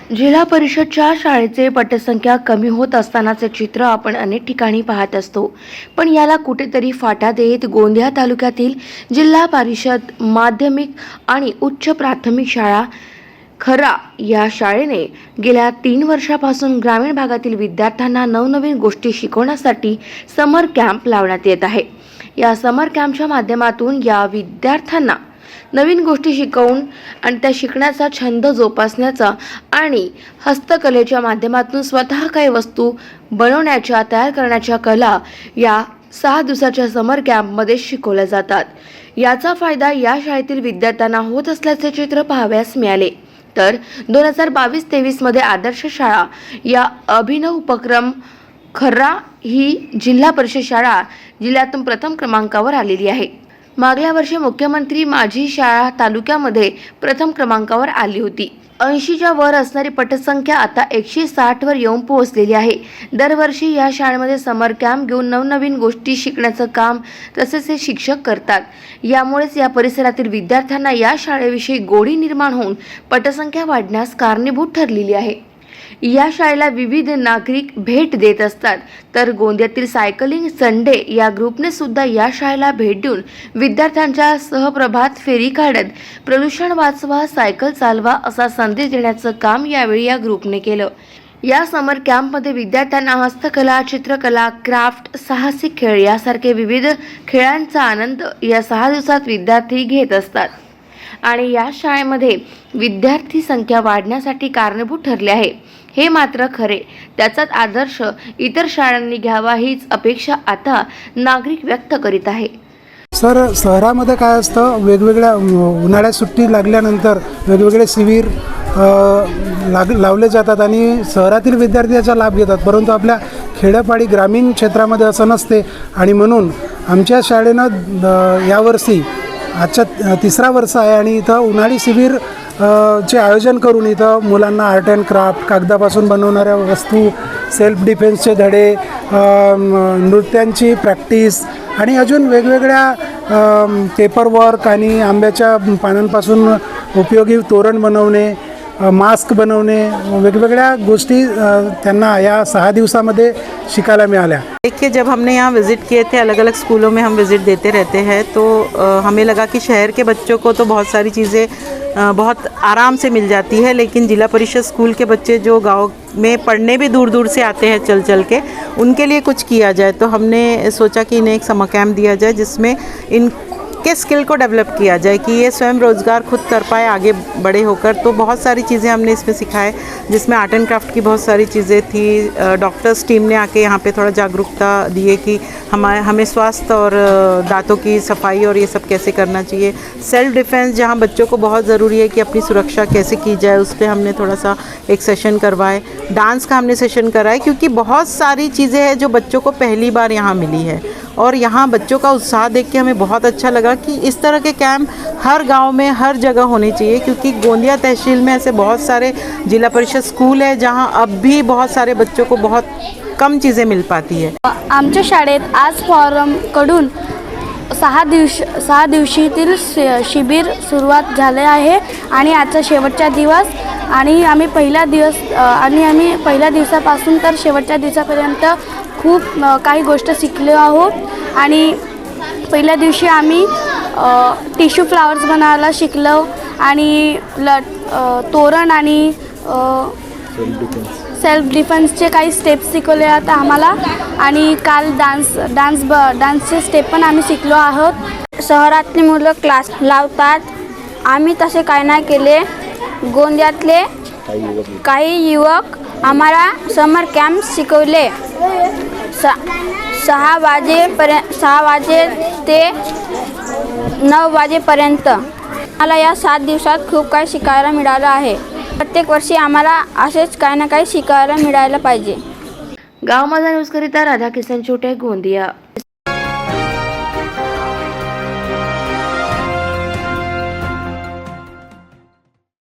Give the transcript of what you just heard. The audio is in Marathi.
जिल्हा परिषदच्या शाळेचे पटसंख्या कमी होत असतानाचे चित्र आपण अनेक ठिकाणी पाहत असतो, पण याला कुठेतरी फाटा देत गोंदिया तालुक्यातील जिल्हा परिषद माध्यमिक आणि उच्च प्राथमिक शाळा खर्रा या शाळेने गेल्या 3 वर्षापासून ग्रामीण भागातील विद्यार्थ्यांना नवनवीन गोष्टी शिकवण्यासाठी समर कॅम्प लावण्यात येत आहे। या समर कॅम्पच्या माध्यमातून या विद्यार्थ्यांना नवीन गोष्टी शिकवून आणि त्या शिकण्याचा छंद जोपासण्याचा आणि हस्तकलेच्या माध्यमातून स्वतः काही वस्तू बनवण्याच्या तयार करण्याच्या कला या 6 दिवसाच्या समर कॅम्पमध्ये शिकवल्या जातात। याचा फायदा या शाळेतील विद्यार्थ्यांना होत असल्याचे चित्र पाहावयास मिळाले। तर 2022-23 मध्ये आदर्श शाळा या अभिनव उपक्रम खर्रा ही जिल्हा परिषद शाळा जिल्ह्यातून प्रथम क्रमांकावर आलेली आहे। मागल्या वर्षी मुख्यमंत्री माझी शाळा तालुक्यामध्ये प्रथम क्रमांकावर आली होती। 80च्या वर असणारी पटसंख्या आता 160 वर येऊन पोहोचलेली आहे। दरवर्षी या शाळेमध्ये समर कॅम्प घेऊन नवनवीन गोष्टी शिकण्याचं काम तसेच हे शिक्षक करतात। यामुळेच या परिसरातील विद्यार्थ्यांना या शाळेविषयी गोडी निर्माण होऊन पटसंख्या वाढण्यास कारणीभूत ठरलेली आहे। या शाळेला विविध नागरिक भेट देत असतात, तर गोंदियातील सायकलिंग संडे या ग्रुपने सुद्धा या शाळेला भेट देऊन विद्यार्थ्यांच्या सहप्रभात फेरी काढत प्रदूषण वाचवा, सायकल चालवा असा संदेश देण्याचं काम यावेळी या ग्रुपने केलं। या समर कॅम्पमध्ये विद्यार्थ्यांना हस्तकला, चित्रकला, क्राफ्ट, साहसिक खेळ यासारखे विविध खेळांचा आनंद या 6 दिवसात विद्यार्थी घेत असतात आणि या शाळेमध्ये विद्यार्थी संख्या वाढण्यासाठी कारणीभूत ठरले आहे हे मात्र खरे। त्याचाच आदर्श इतर शाळांनी घ्यावा हीच अपेक्षा आता नागरिक व्यक्त करीत आहे। सर, शहरामध्ये काय असतं, वेगवेगळ्या उन्हाळ्यात सुट्टी लागल्यानंतर वेगवेगळे शिबिर लावले जातात आणि शहरातील विद्यार्थी याचा लाभ घेतात, परंतु आपल्या खेड्यापाडी ग्रामीण क्षेत्रामध्ये असं नसते आणि म्हणून आमच्या शाळेनं यावर्षी आजच्या 3रा वर्ष आहे आणि इथं उन्हाळी शिबिर चे आयोजन करून इथं मुलांना आर्ट अँड क्राफ्ट, कागदापासून बनवणाऱ्या वस्तू, सेल्फ डिफेन्सचे धडे, नृत्यांची प्रॅक्टिस आणि अजून वेगवेगळ्या पेपरवर्क आणि आंब्याच्या पानांपासून उपयोगी तोरण बनवणे, मास्क बनवणे, वेगवेगळ्या गोष्टी त्यांना या 6 दिवसामध्ये शिकायला मिळाल्या। देखिए, जब हमने यहाँ विज़िट किए थे, अलग अलग स्कूलों में हम विज़िट देते रहते हैं, तो हमें लगा कि शहर के बच्चों को तो बहुत सारी चीज़ें बहुत आराम से मिल जाती है, लेकिन जिला परिषद स्कूल के बच्चे जो गांव में पढ़ने भी दूर दूर से आते हैं चल चल के, उनके लिए कुछ किया जाए। तो हमने सोचा कि इन्हें एक समर कैम्प दिया जाए जिसमें इनके स्किल को डेवलप किया जाए कि ये स्वयं रोज़गार खुद कर पाए आगे बड़े होकर। तो बहुत सारी चीज़ें हमने इसमें सिखाए, जिसमें आर्ट एंड क्राफ्ट की बहुत सारी चीज़ें थी। डॉक्टर्स टीम ने आके यहाँ पे थोड़ा जागरूकता दिए कि हमें स्वास्थ्य और दांतों की सफाई और ये सब कैसे करना चाहिए। सेल्फ डिफेंस, जहाँ बच्चों को बहुत ज़रूरी है कि अपनी सुरक्षा कैसे की जाए, उस पर हमने थोड़ा सा एक सेशन करवाए। डांस का हमने सेशन कराए, क्योंकि बहुत सारी चीज़ें हैं जो बच्चों को पहली बार यहाँ मिली है और यहाँ बच्चों का उत्साह देख के हमें बहुत अच्छा लगा कि इस तरह के कैंप हर गांव में हर जगह होने चाहिए, क्योंकि गोंदिया तहसील में ऐसे बहुत सारे जिला परिषद स्कूल है जहाँ अब भी बहुत सारे बच्चों को बहुत कम चीज़ें मिल पाती है। आमच्या शाळेत आज फॉरमकडून 6 दिवशीतील शिबिर सुरुवात झाले आहे आणि आजचा शेवटचा दिवस आणि आम्ही पहिल्या दिवसापासून तर शेवटच्या दिवसापर्यंत खूप काही गोष्ट शिकलो आहोत। आणि पहिल्या दिवशी आम्ही टिश्यू फ्लावर्स बनवायला शिकलो आणि तोरण आणि सेल्फ डिफेन्सचे काही स्टेप्स शिकवले आता आम्हाला आणि काल डान्सचे स्टेप पण आम्ही शिकलो आहोत। शहरातली मुलं क्लास लावतात, आम्ही तसे काय नाही केले। गोंदियातले काही युवक आम्हाला समर कॅम्प शिकवले। 6 वाजे ते 9 वाजेपर्यंत मला या 7 दिवसात खूप काही शिकायला मिळालं आहे। प्रत्येक वर्षी आम्हाला असेच काही ना काही शिकायला मिळायला पाहिजे। गाव माझा न्यूज करिता राधाकिशन छोटे, गोंदिया।